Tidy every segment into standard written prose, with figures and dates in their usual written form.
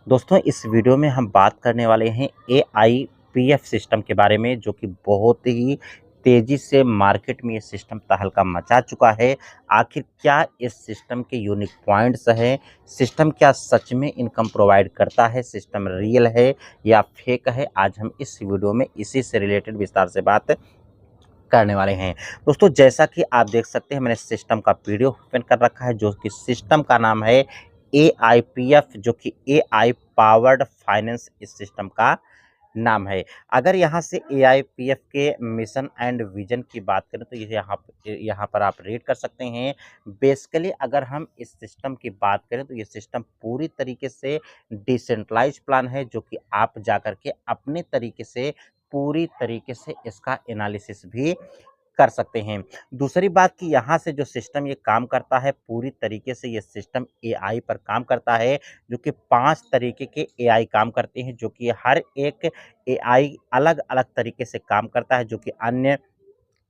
दोस्तों इस वीडियो में हम बात करने वाले हैं एआईपीएफ सिस्टम के बारे में, जो कि बहुत ही तेज़ी से मार्केट में ये सिस्टम तहलका मचा चुका है। आखिर क्या इस सिस्टम के यूनिक पॉइंट्स हैं? सिस्टम क्या सच में इनकम प्रोवाइड करता है? सिस्टम रियल है या फेक है? आज हम इस वीडियो में इसी से रिलेटेड विस्तार से बात करने वाले हैं। दोस्तों जैसा कि आप देख सकते हैं, मैंने सिस्टम का पीडीएफ ओपन कर रखा है, जो कि सिस्टम का नाम है एआईपीएफ, जो कि एआई पावर्ड फाइनेंस इस सिस्टम का नाम है। अगर यहाँ से एआईपीएफ के मिशन एंड विजन की बात करें तो ये यहाँ पर आप रीड कर सकते हैं। बेसिकली अगर हम इस सिस्टम की बात करें तो ये सिस्टम पूरी तरीके से डिसेंट्रलाइज प्लान है, जो कि आप जाकर के अपने तरीके से पूरी तरीके से इसका एनालिसिस भी कर सकते हैं। दूसरी बात कि यहाँ से जो सिस्टम ये काम करता है, पूरी तरीके से ये सिस्टम एआई पर काम करता है, जो कि 5 तरीके के एआई काम करते हैं, जो कि हर एक एआई अलग-अलग तरीके से काम करता है, जो कि अन्य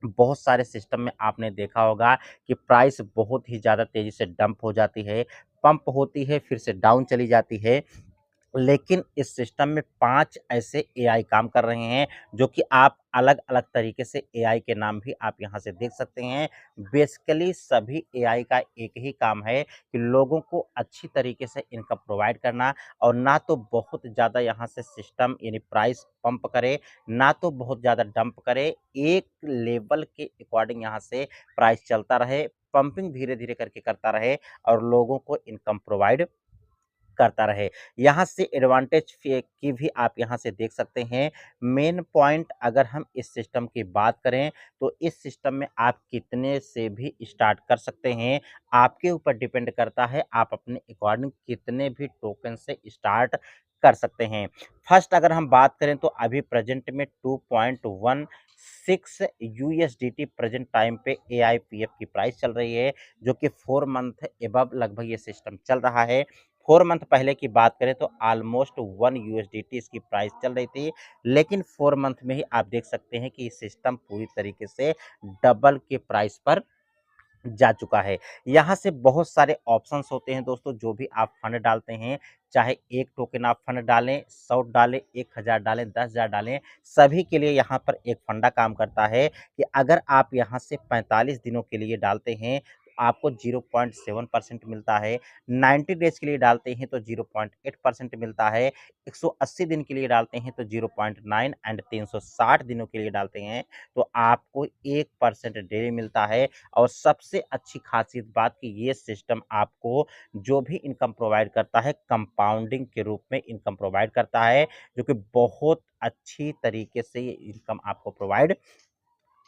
बहुत सारे सिस्टम में आपने देखा होगा कि प्राइस बहुत ही ज़्यादा तेज़ी से डंप हो जाती है, पंप होती है, फिर से डाउन चली जाती है। लेकिन इस सिस्टम में 5 ऐसे एआई काम कर रहे हैं, जो कि आप अलग-अलग तरीके से एआई के नाम भी आप यहाँ से देख सकते हैं। बेसिकली सभी एआई का एक ही काम है कि लोगों को अच्छी तरीके से इनकम प्रोवाइड करना, और ना तो बहुत ज़्यादा यहाँ से सिस्टम यानी प्राइस पंप करे, ना तो बहुत ज़्यादा डंप करे। एक लेवल के अकॉर्डिंग यहाँ से प्राइस चलता रहे, पंपिंग धीरे-धीरे करके करता रहे और लोगों को इनकम प्रोवाइड करता रहे। यहाँ से एडवांटेज की भी आप यहाँ से देख सकते हैं। मेन पॉइंट अगर हम इस सिस्टम की बात करें तो इस सिस्टम में आप कितने से भी स्टार्ट कर सकते हैं। आपके ऊपर डिपेंड करता है, आप अपने अकॉर्डिंग कितने भी टोकन से स्टार्ट कर सकते हैं। फर्स्ट अगर हम बात करें तो अभी प्रेजेंट में 2.16 यूएसडीटी प्रेजेंट टाइम पे एआईपीएफ की प्राइस चल रही है, जो कि 4 मंथ एबव लगभग ये सिस्टम चल रहा है। 4 मंथ पहले की बात करें तो ऑलमोस्ट 1 यूएसडीटी इसकी प्राइस चल रही थी, लेकिन 4 मंथ में ही आप देख सकते हैं कि सिस्टम पूरी तरीके से डबल के प्राइस पर जा चुका है। यहाँ से बहुत सारे ऑप्शंस होते हैं दोस्तों, जो भी आप फंड डालते हैं, चाहे 1 टोकन आप फंड डालें, 100 डालें, 1000 डालें, 10,000 डालें, सभी के लिए यहाँ पर एक फंडा काम करता है कि अगर आप यहाँ से 45 दिनों के लिए डालते हैं, तो आपको 0.7% मिलता है। 90 डेज़ के लिए डालते हैं तो 0.8% मिलता है। 180 दिन के लिए डालते हैं तो 0.9 एंड 360 दिनों के लिए डालते हैं तो आपको 1% डेली मिलता है। और सबसे अच्छी खासियत बात कि ये सिस्टम आपको जो भी इनकम प्रोवाइड करता है, कंपाउंडिंग के रूप में इनकम प्रोवाइड करता है, जो कि बहुत अच्छी तरीके से ये इनकम आपको प्रोवाइड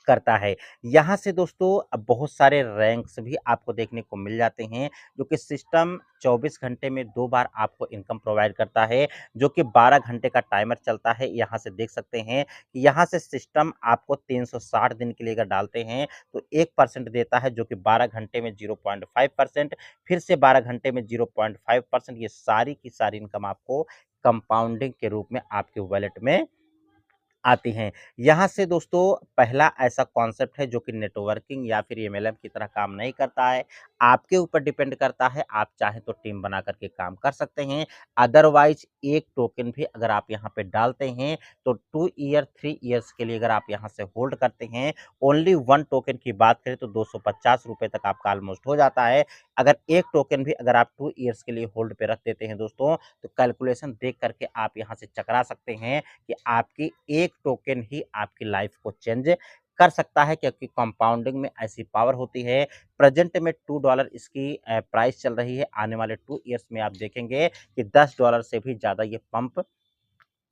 करता है। यहाँ से दोस्तों अब बहुत सारे रैंक्स भी आपको देखने को मिल जाते हैं, जो कि सिस्टम 24 घंटे में 2 बार आपको इनकम प्रोवाइड करता है, जो कि 12 घंटे का टाइमर चलता है। यहाँ से देख सकते हैं कि यहाँ से सिस्टम आपको 360 दिन के लिए अगर डालते हैं, तो 1% देता है, जो कि 12 घंटे में 0.5%, फिर से 12 घंटे में 0.5%। ये सारी की सारी इनकम आपको कंपाउंडिंग के रूप में आपके वॉलेट में आती हैं। यहाँ से दोस्तों पहला ऐसा कॉन्सेप्ट है जो कि नेटवर्किंग या फिर एमएलएम की तरह काम नहीं करता है। आपके ऊपर डिपेंड करता है, आप चाहें तो टीम बना कर के काम कर सकते हैं। अदरवाइज़ एक टोकन भी अगर आप यहाँ पे डालते हैं तो 2 ईयर, 3 इयर्स के लिए अगर आप यहाँ से होल्ड करते हैं, ओनली 1 टोकन की बात करें तो ₹250 तक आपका ऑलमोस्ट हो जाता है। अगर एक टोकन भी अगर आप 2 इयर्स के लिए होल्ड पे रख देते हैं दोस्तों, तो कैलकुलेशन देख कर के आप यहाँ से चकरा सकते हैं कि आपकी एक टोकन ही आपकी लाइफ को चेंज कर सकता है, क्योंकि कंपाउंडिंग में ऐसी पावर होती है। प्रेजेंट में $2 इसकी प्राइस चल रही है। आने वाले 2 इयर्स में आप देखेंगे कि $10 से भी ज़्यादा ये पंप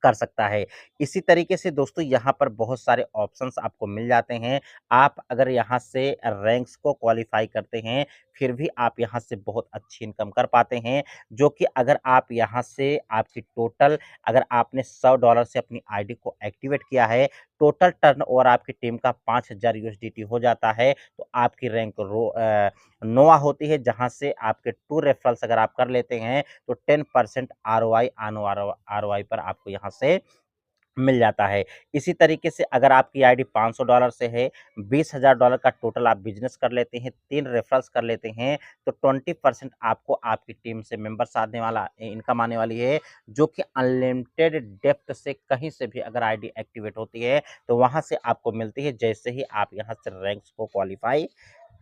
कर सकता है। इसी तरीके से दोस्तों यहाँ पर बहुत सारे ऑप्शंस आपको मिल जाते हैं। आप अगर यहाँ से रैंक्स को क्वालीफाई करते हैं, फिर भी आप यहाँ से बहुत अच्छी इनकम कर पाते हैं, जो कि अगर आप यहाँ से आपकी टोटल अगर आपने $100 से अपनी आईडी को एक्टिवेट किया है, टोटल टर्नओवर आपकी टीम का 5000 यूएसडीटी हो जाता है, तो आपकी रैंक नोआ होती है, जहाँ से आपके 2 रेफरल्स अगर आप कर लेते हैं, तो 10% आरओआई पर आपको यहाँ से मिल जाता है। इसी तरीके से अगर आपकी आईडी $500 से है, $20,000 का टोटल आप बिज़नेस कर लेते हैं, 3 रेफरल्स कर लेते हैं, तो 20% आपको आपकी टीम से मेंबर्स आने वाला इनकम आने वाली है, जो कि अनलिमिटेड डेप्थ से कहीं से भी अगर आईडी एक्टिवेट होती है, तो वहाँ से आपको मिलती है, जैसे ही आप यहाँ से रैंक्स को क्वालीफाई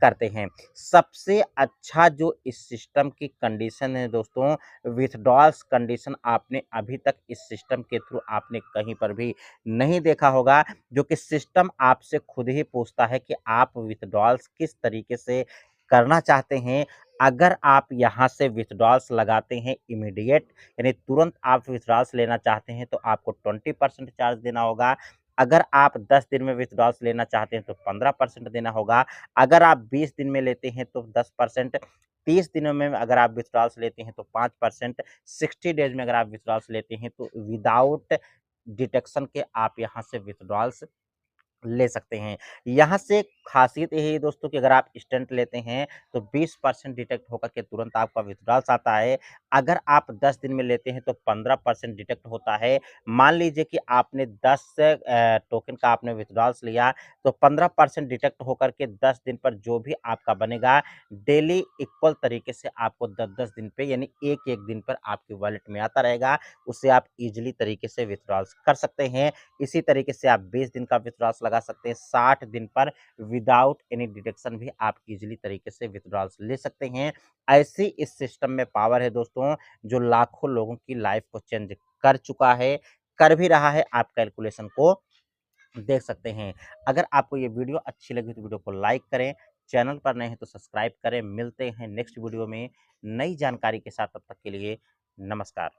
करते हैं। सबसे अच्छा जो इस सिस्टम की कंडीशन है दोस्तों, विथड्रॉल्स कंडीशन आपने अभी तक इस सिस्टम के थ्रू आपने कहीं पर भी नहीं देखा होगा, जो कि सिस्टम आपसे खुद ही पूछता है कि आप विथड्रॉल्स किस तरीके से करना चाहते हैं। अगर आप यहाँ से विथड्रॉल्स लगाते हैं इमीडिएट, यानी तुरंत आप विथड्रॉल्स लेना चाहते हैं, तो आपको 20% चार्ज देना होगा। अगर आप 10 दिन में विथड्रॉल्स लेना चाहते हैं, तो 15% देना होगा। अगर आप 20 दिन में लेते हैं, तो 10%, 30 दिनों में अगर आप विथड्रॉल्स लेते हैं तो 5%, 60 डेज़ में अगर आप विथड्रॉल्स लेते हैं तो विदाउट डिडक्शन के आप यहाँ से विथड्रॉल्स ले सकते हैं। यहाँ से ख़ासियत यही है दोस्तों कि अगर आप इंस्टेंट लेते हैं तो 20% डिडक्ट होकर के तुरंत आपका विथड्रॉल्स आता है। अगर आप 10 दिन में लेते हैं तो 15% डिडक्ट होता है। मान लीजिए कि आपने 10 टोकन का आपने विथड्रॉल्स लिया, तो 15% डिडक्ट होकर के 10 दिन पर जो भी आपका बनेगा, डेली इक्वल तरीके से आपको 10-10 दिन पे, यानी 1-1 दिन पर आपके वॉलेट में आता रहेगा। उससे आप ईज़िली तरीके से विथड्रॉल्स कर सकते हैं। इसी तरीके से आप 20 दिन का विथड्रॉल्स लगा सकते हैं, 60 दिन पर विदाउट एनी डिडक्शन भी आप ईज़िली तरीके से विथड्रॉल्स ले सकते हैं। ऐसी इस सिस्टम में पावर है दोस्तों, जो लाखों लोगों की लाइफ को चेंज कर चुका है, कर भी रहा है, आप कैलकुलेशन को देख सकते हैं। अगर आपको ये वीडियो अच्छी लगी तो वीडियो को लाइक करें, चैनल पर नए हैं तो सब्सक्राइब करें। मिलते हैं नेक्स्ट वीडियो में नई जानकारी के साथ, तब तक के लिए नमस्कार।